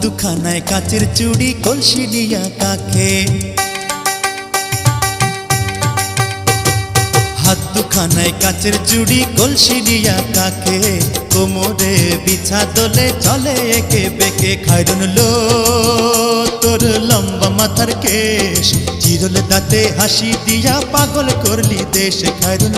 দুখানায় কাচের চুড়ি কলসি দিয়া কাকে, হাত দুখানায় কাচের চুড়ি কলসি দিয়া কাকে, কোমরে বিছা দোলে চলে একে বেঁকে। খায়রুন লো তোর লম্বা মাথার কেশ, চিরল দাঁতে হাসি দিয়া পাগল করলি দেশ। খায়রুন